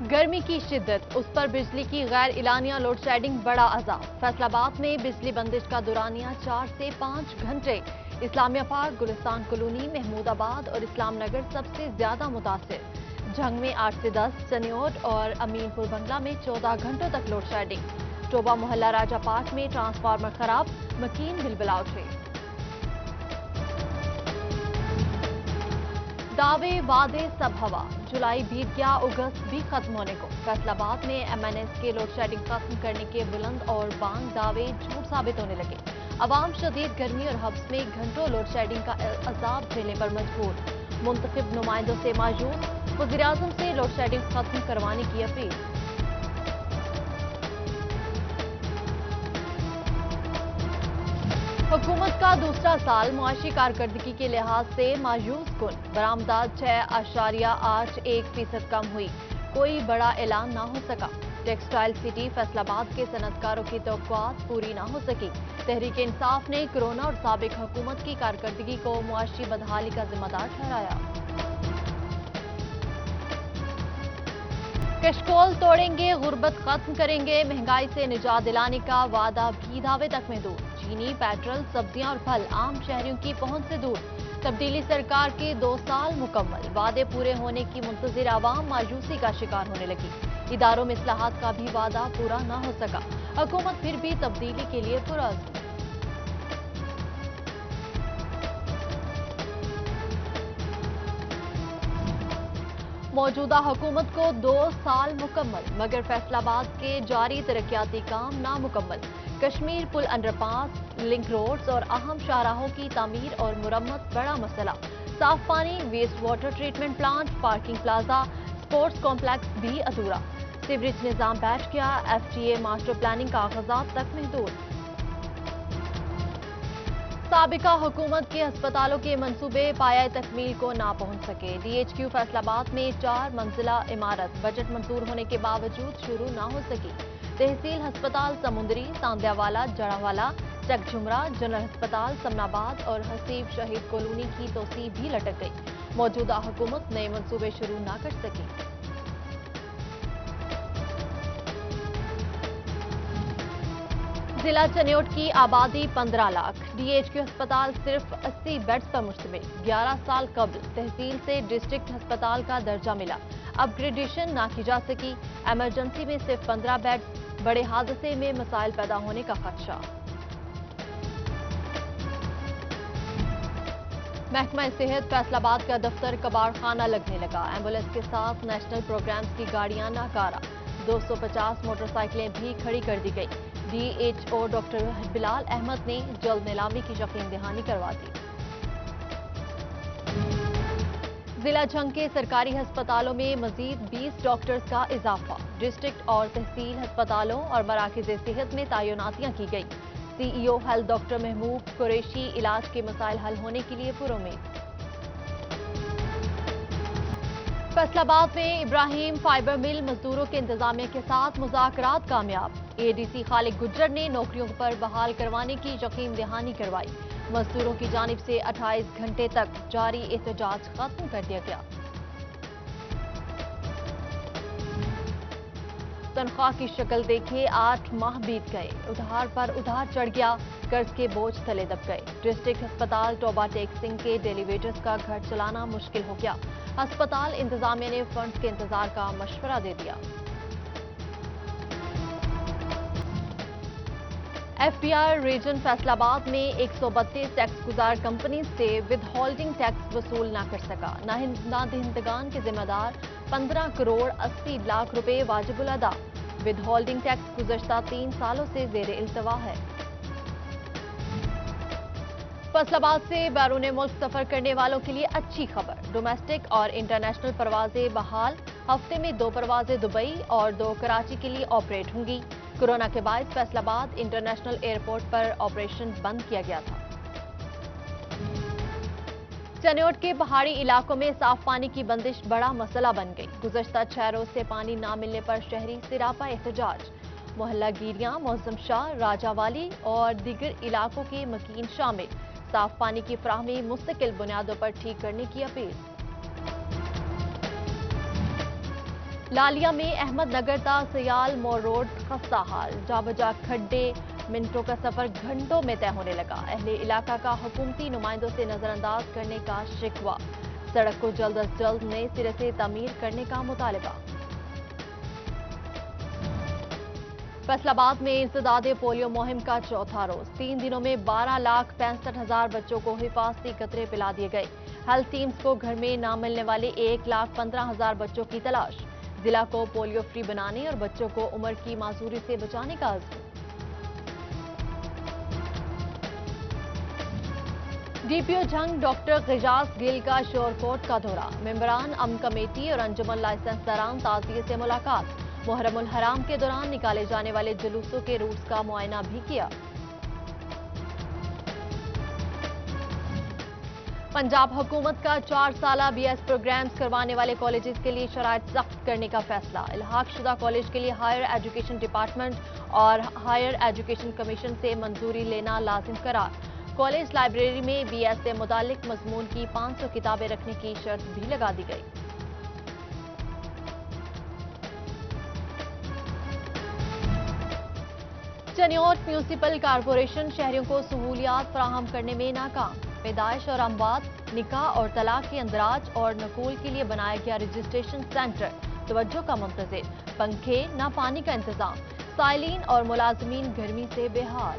गर्मी की शिद्दत, उस पर बिजली की गैर इलानिया लोड शेडिंग बड़ा अजाब। फैसलाबाद में बिजली बंदिश का दुरानिया 4 से 5 घंटे। इस्लामिया पार्क, गुलिस्तान कॉलोनी, महमूदाबाद और इस्लाम नगर सबसे ज्यादा मुतासिर। झंग में 8 से 10, चनियोट और अमीनपुर बंगला में 14 घंटों तक लोड शेडिंग। टोबा मोहल्ला राजा पार्क में ट्रांसफार्मर खराब, मकीन बिलबिला उठे। दावे वादे सब हवा, जुलाई बीत गया, अगस्त भी खत्म होने को। फैसलाबाद में एमएनएस के लोड शेडिंग खत्म करने के बुलंद और बांग दावे झूठ साबित होने लगे। अवाम शदीद गर्मी और हब्स में घंटों लोड शेडिंग का अजाब झेलने पर मजबूर। मुंतखब नुमाइंदों से मायूस, वज़ीर-ए-आज़म से लोड शेडिंग खत्म करवाने की अपील। हुकूमत का दूसरा साल मुआशी कारकर्दगी के लिहाज से मायूस कुन। बरामदात 6.81% कम हुई, कोई बड़ा ऐलान ना हो सका। टेक्सटाइल सिटी फैसलाबाद के सनतकारों की तवक्कुआत पूरी ना हो सकी। तहरीक इंसाफ ने कोरोना और साबिक हुकूमत की कारकर्दगी को मुआशी बदहाली का जिम्मेदार ठहराया। कशकोल तोड़ेंगे, गुर्बत खत्म करेंगे, महंगाई से निजात दिलाने का वादा भी दावे तक में दूर। चीनी, पेट्रोल, सब्जियां और फल आम शहरियों की पहुंच से दूर। तब्दीली सरकार के 2 साल मुकम्मल, वादे पूरे होने की मुंतजिर आवाम मायूसी का शिकार होने लगी। इदारों में इस्लाहात का भी वादा पूरा न हो सका। हुकूमत फिर भी तब्दीली के लिए पुरअज़्म। मौजूदा हुकूमत को 2 साल मुकम्मल, मगर फैसलाबाद के जारी तरक्याती काम नामुकम्मल। कश्मीर पुल, अंडरपास, लिंक रोड्स और अहम शाहराहों की तामीर और मुरम्मत बड़ा मसला। साफ पानी, waste water treatment plant, parking plaza, sports complex भी अधूरा। सीवरेज निजाम बैठ गया, एफटीए मास्टर प्लानिंग कागजात तक महदूद। साबिका हुकूमत के अस्पतालों के मंसूबे पाया तकमील को ना पहुंच सके। डीएचक्यू फैसलाबाद में 4 मंजिला इमारत बजट मंजूर होने के बावजूद शुरू ना हो सकी। तहसील अस्पताल समुंदरी, सांध्यावाला, जड़ावाला, चकझुमरा, जनरल अस्पताल समनाबाद और हसीब शहीद कॉलोनी की तोसी भी लटक गई। मौजूदा हुकूमत नए मंसूबे शुरू ना कर सकी। जिला चनियोट की आबादी 15 लाख, डीएचक्यू अस्पताल सिर्फ 80 बेड्स पर मुश्तमिल। 11 साल कबल तहसील से डिस्ट्रिक्ट अस्पताल का दर्जा मिला, अपग्रेडेशन ना की जा सकी। इमरजेंसी में सिर्फ 15 बेड्स, बड़े हादसे में मसाइल पैदा होने का खदशा। महकमा सेहत फैसलाबाद का दफ्तर कबाड़ खाना लगने लगा। एम्बुलेंस के साथ नेशनल प्रोग्राम्स की गाड़ियां नाकारा, 250 मोटरसाइकिलें भी खड़ी कर दी गई। डीएचओ डॉक्टर बिलाल अहमद ने जल्द नीलामी की यकीन दहानी करवा दी। जिला झंग के सरकारी अस्पतालों में मजीद 20 डॉक्टर्स का इजाफा। डिस्ट्रिक्ट और तहसील अस्पतालों और मराकज़ सेहत में तैनातियां की गई। CEO health doctor Mahmood Qureshi इलाज के मसाइल हल होने के लिए पुरुमीद। फैसलाबाद में इब्राहिम फाइबर मिल मजदूरों के इंतजामिया के साथ मुज़ाकरात कामयाब। एडीसी खालिद गुज्जर ने नौकरियों पर बहाल करवाने की यकीन दहानी करवाई। मजदूरों की जानिब से 28 घंटे तक जारी एहतजाज खत्म कर दिया गया। तनख्वाह की शक्ल देखे 8 माह बीत गए, उधार पर उधार चढ़ गया, कर्ज के बोझ तले दब गए। डिस्ट्रिक्ट अस्पताल टोबा टेक सिंह के डेलीवेटर्स का घर चलाना मुश्किल हो गया। अस्पताल इंतजामिया ने फंड्स के इंतजार का मशवरा दे दिया। एफपीआर रीजन फैसलाबाद में 132 टैक्स गुजार कंपनी से विद होल्डिंग टैक्स वसूल न कर सका। नादहिंदगान के जिम्मेदार 15 करोड़ 80 लाख रुपए वाजिबुल अदा। विद होल्डिंग टैक्स गुज़श्ता 3 सालों से जेर इल्तवा है। फैसलाबाद से बैरून मुल्क सफर करने वालों के लिए अच्छी खबर। डोमेस्टिक और इंटरनेशनल परवाजें बहाल। हफ्ते में 2 परवाजें दुबई और 2 कराची के लिए ऑपरेट होंगी। कोरोना के बायस फैसलाबाद इंटरनेशनल एयरपोर्ट पर ऑपरेशन बंद किया गया था। चनियोट के पहाड़ी इलाकों में साफ पानी की बंदिश बड़ा मसला बन गई। गुज़श्ता 6 रोज से पानी ना मिलने पर शहरी सिरापा एहतजाज। मोहल्ला गिरियां, मौसम शाह, राजावाली और दीगर इलाकों के मकीन शामिल। साफ पानी की फराहमी मुस्तकिल बुनियादों पर ठीक करने की अपील। लालिया में अहमद नगर ता सयाल मोर रोड खस्ता हाल, जा बजा खड्डे, मिनटों का सफर घंटों में तय होने लगा। अहले इलाका का हुकूमती नुमाइंदों से नजरअंदाज करने का शिकवा, सड़क को जल्द अज जल्द नए सिरे से तामीर करने का मुतालबा। फैसलाबाद में इंसदादे पोलियो मुहिम का चौथा रोज, 3 दिनों में 12,65,000 बच्चों को हिफाजती कतरे पिला दिए गए। हेल्थ टीम्स को घर में ना मिलने वाले 1,15,000 बच्चों की तलाश, जिला को पोलियो फ्री बनाने और बच्चों को उम्र की माजूरी से बचाने का अज़्म। डीपीओ जंग डॉक्टर गिजास गिल का शोरकोट का दौरा, मेंबरान अमन कमेटी और अंजुमन लाइसेंस दरान ताजिए से मुलाकात, मुहर्रमुल हराम के दौरान निकाले जाने वाले जुलूसों के रूट्स का मुआयना भी किया। पंजाब हुकूमत का 4 साला BS प्रोग्राम्स करवाने वाले कॉलेजेस के लिए शराइत सख्त करने का फैसला, इल्हाक शुदा कॉलेज के लिए हायर एजुकेशन डिपार्टमेंट और हायर एजुकेशन कमीशन से मंजूरी लेना लाजिम करार। कॉलेज लाइब्रेरी में BS से मुतालिक मजमून की 500 किताबें रखने की शर्त भी लगा दी गई। चनियोट म्यूनिसिपल कारपोरेशन शहरियों को सहूलियात फराहम करने में नाकाम, पैदाइश और अमवात, निकाह और तलाक के अंदराज और नकूल के लिए बनाया गया रजिस्ट्रेशन सेंटर तवज्जो का मुंतज़िर, पंखे न पानी का इंतजाम, साइलिन और मुलाजमीन गर्मी से बेहाल।